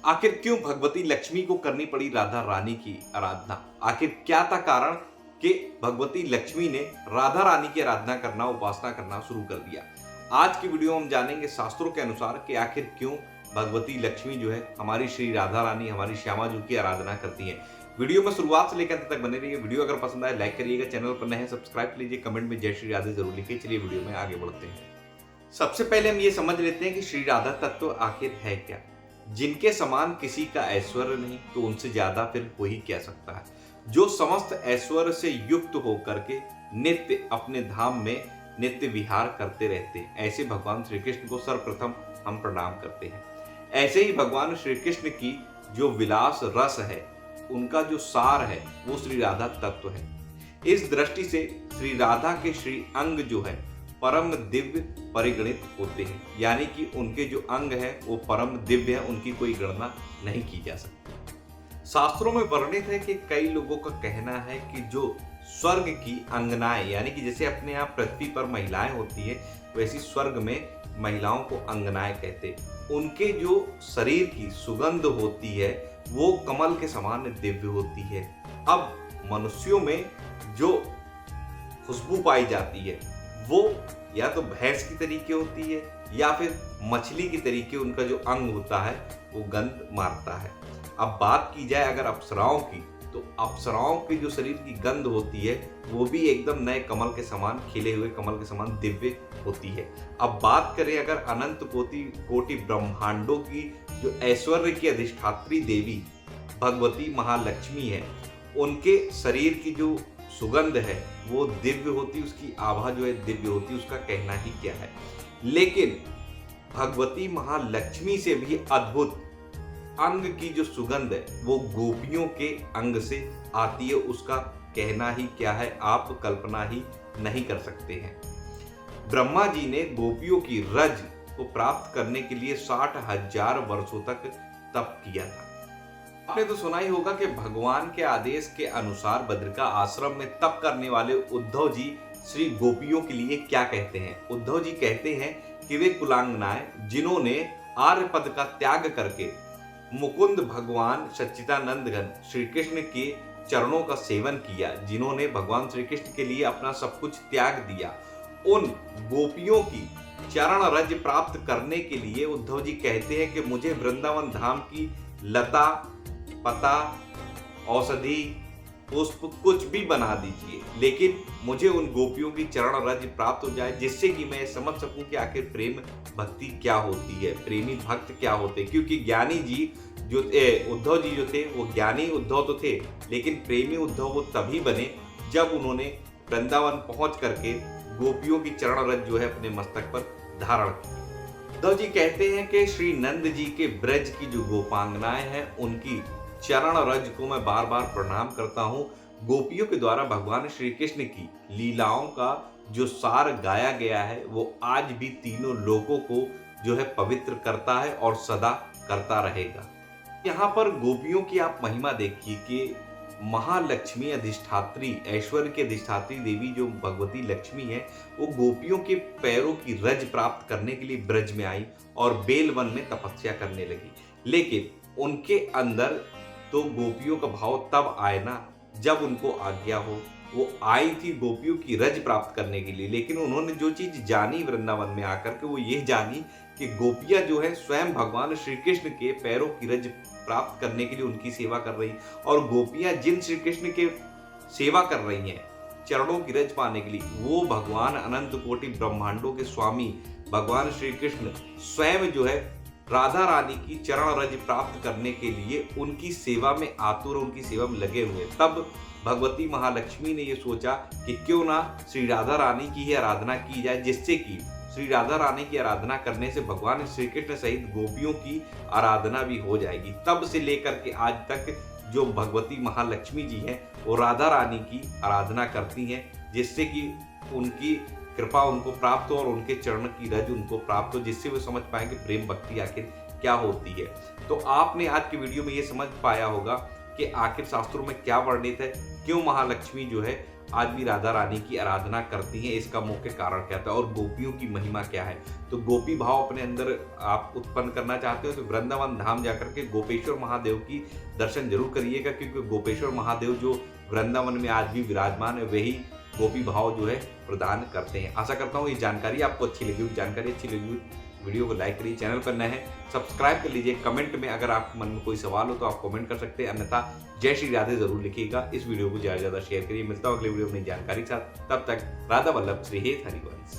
आखिर क्यों भगवती लक्ष्मी को करनी पड़ी राधा रानी की आराधना? आखिर क्या था कारण कि भगवती लक्ष्मी ने राधा रानी की आराधना करना, उपासना करना शुरू कर दिया? आज की वीडियो में हम जानेंगे शास्त्रों के अनुसार कि आखिर क्यों भगवती लक्ष्मी जो है हमारी श्री राधा रानी, हमारी श्यामा जी की आराधना करती है। वीडियो में शुरुआत से लेकर अंत तक बने रहिए। वीडियो अगर पसंद आए लाइक करिएगा, चैनल पर नए हैं सब्सक्राइब कीजिए, कमेंट में जय श्री राधे जरूर लिखिए। चलिए वीडियो में आगे बढ़ते हैं। सबसे पहले हम ये समझ लेते हैं कि श्री राधा तत्व आखिर है क्या। जिनके समान किसी का ऐश्वर्य नहीं, तो उनसे ज्यादा फिर हो ही क्या सकता है। जो समस्त ऐश्वर्य से युक्त होकर के नित्य अपने धाम में नित्य विहार करते रहते हैं, ऐसे भगवान श्री कृष्ण को सर्वप्रथम हम प्रणाम करते हैं। ऐसे ही भगवान श्री कृष्ण की जो विलास रस है, उनका जो सार है, वो श्री राधा तत्व है। इस दृष्टि से श्री राधा के श्री अंग जो है परम दिव्य परिगणित होते हैं, यानी कि उनके जो अंग है वो परम दिव्य है, उनकी कोई गणना नहीं की जा सकती। शास्त्रों में वर्णित है कि कई लोगों का कहना है कि जो स्वर्ग की अंगनाएं, यानी कि जैसे अपने यहाँ पृथ्वी पर महिलाएं होती है, वैसी स्वर्ग में महिलाओं को अंगनाएं कहते हैं। उनके जो शरीर की सुगंध होती है वो कमल के समान दिव्य होती है। अब मनुष्यों में जो खुशबू पाई जाती है वो या तो भैंस की तरीके होती है या फिर मछली की तरीके उनका जो अंग होता है वो गंध मारता है। अब बात की जाए अगर अप्सराओं की, तो अप्सराओं की जो शरीर की गंध होती है वो भी एकदम नए कमल के समान, खिले हुए कमल के समान दिव्य होती है। अब बात करें अगर अनंत कोटि ब्रह्मांडों की जो ऐश्वर्य की अधिष्ठात्री देवी भगवती महालक्ष्मी है, उनके शरीर की जो सुगंध है वो दिव्य होती, उसकी आभा जो है दिव्य होती, उसका कहना ही क्या है। लेकिन भगवती महालक्ष्मी से भी अद्भुत अंग की जो सुगंध है वो गोपियों के अंग से आती है, उसका कहना ही क्या है, आप कल्पना ही नहीं कर सकते हैं। ब्रह्मा जी ने गोपियों की रज को प्राप्त करने के लिए 60,000 वर्षों तक तप किया था। आपने तो सुना ही होगा कि भगवान के आदेश के अनुसार बद्रिका आश्रम में तप करने वाले उद्धव जी श्री गोपियों के लिए क्या कहते हैं। उद्धव जी कहते हैं कि वे कुलांगनाएं जिन्होंने आर्य पद का त्याग करके मुकुंद भगवान सच्चिदानंद घन श्री कृष्ण के चरणों का सेवन किया, जिन्होंने भगवान श्री कृष्ण के लिए अपना सब कुछ त्याग दिया, उन गोपियों की चरण रज प्राप्त करने के लिए उद्धव जी कहते हैं कि मुझे वृंदावन धाम की लता पता औषधि पुष्प कुछ भी बना दीजिए, लेकिन मुझे उन गोपियों की चरण रज प्राप्त हो जाए, जिससे कि मैं समझ सकूं कि आखिर प्रेम भक्ति क्या होती है, प्रेमी भक्त क्या होते हैं। क्योंकि ज्ञानी जी जो उद्धव जी जो थे वो ज्ञानी उद्धव तो थे, लेकिन प्रेमी उद्धव वो तभी बने जब उन्होंने वृंदावन पहुंच करके गोपियों की चरण रज जो है अपने मस्तक पर धारण की। उद्धव जी कहते हैं कि श्री नंद जी के ब्रज की जो गोपांगनाएं हैं उनकी चरण रज को मैं बार बार प्रणाम करता हूँ। गोपियों के द्वारा भगवान श्री कृष्ण की लीलाओं का जो सार गाया गया है वो आज भी तीनों लोगों को जो है पवित्र करता है और सदा करता रहेगा। यहाँ पर गोपियों की आप महिमा देखिए कि महालक्ष्मी अधिष्ठात्री, ऐश्वर्य की अधिष्ठात्री देवी जो भगवती लक्ष्मी है, वो गोपियों के पैरों की रज प्राप्त करने के लिए ब्रज में आई और बेलवन में तपस्या करने लगी। लेकिन उनके अंदर तो गोपियों का भाव तब आए ना जब उनको आज्ञा हो। वो आई थी गोपियों की रज प्राप्त करने के लिए, लेकिन उन्होंने जो चीज जानी वृंदावन में आकर के वो ये जानी कि गोपियां जो है स्वयं भगवान श्री कृष्ण के पैरों की रज प्राप्त करने के लिए उनकी सेवा कर रही, और गोपियां जिन श्री कृष्ण के सेवा कर रही हैं चरणों की रज पाने के लिए, वो भगवान अनंत कोटि ब्रह्मांडों के स्वामी भगवान श्री कृष्ण स्वयं जो है राधा रानी की चरण रज प्राप्त करने के लिए उनकी सेवा में आतुर, उनकी सेवा में लगे हुए। तब भगवती महालक्ष्मी ने ये सोचा कि क्यों ना श्री राधा रानी की ही आराधना की जाए, जिससे कि श्री राधा रानी की आराधना करने से भगवान श्री कृष्ण सहित गोपियों की आराधना भी हो जाएगी। तब से लेकर के आज तक जो भगवती महालक्ष्मी जी हैं वो राधा रानी की आराधना करती हैं, जिससे कि उनकी कृपा उनको प्राप्त हो और उनके चरण की रज उनको प्राप्त हो, जिससे वो समझ पाएंगे प्रेम भक्ति आखिर क्या होती है। तो आपने आज की वीडियो में ये समझ पाया होगा कि आखिर शास्त्रों में क्या वर्णित है, क्यों महालक्ष्मी जो है आज भी राधा रानी की आराधना करती हैं, इसका मुख्य कारण क्या था और गोपियों की महिमा क्या है। तो गोपी भाव अपने अंदर आप उत्पन्न करना चाहते हो तो वृंदावन धाम जाकर के गोपेश्वर महादेव की दर्शन जरूर करिएगा, क्योंकि गोपेश्वर महादेव जो वृंदावन में आज भी विराजमान है वही गोपी भाव जो है प्रदान करते हैं। आशा करता हूँ ये जानकारी आपको अच्छी लगी होगी। जानकारी अच्छी लगी हुई वीडियो को लाइक करिए, चैनल पर नए हैं सब्सक्राइब कर लीजिए। कमेंट में अगर आपके मन में कोई सवाल हो तो आप कमेंट कर सकते हैं, अन्यथा जय श्री राधे जरूर लिखिएगा। इस वीडियो को ज्यादा से ज्यादा शेयर करिए। मिलता हूं अगले वीडियो में नई जानकारी के साथ, तब तक राधा वल्लभ श्री हरिवंश।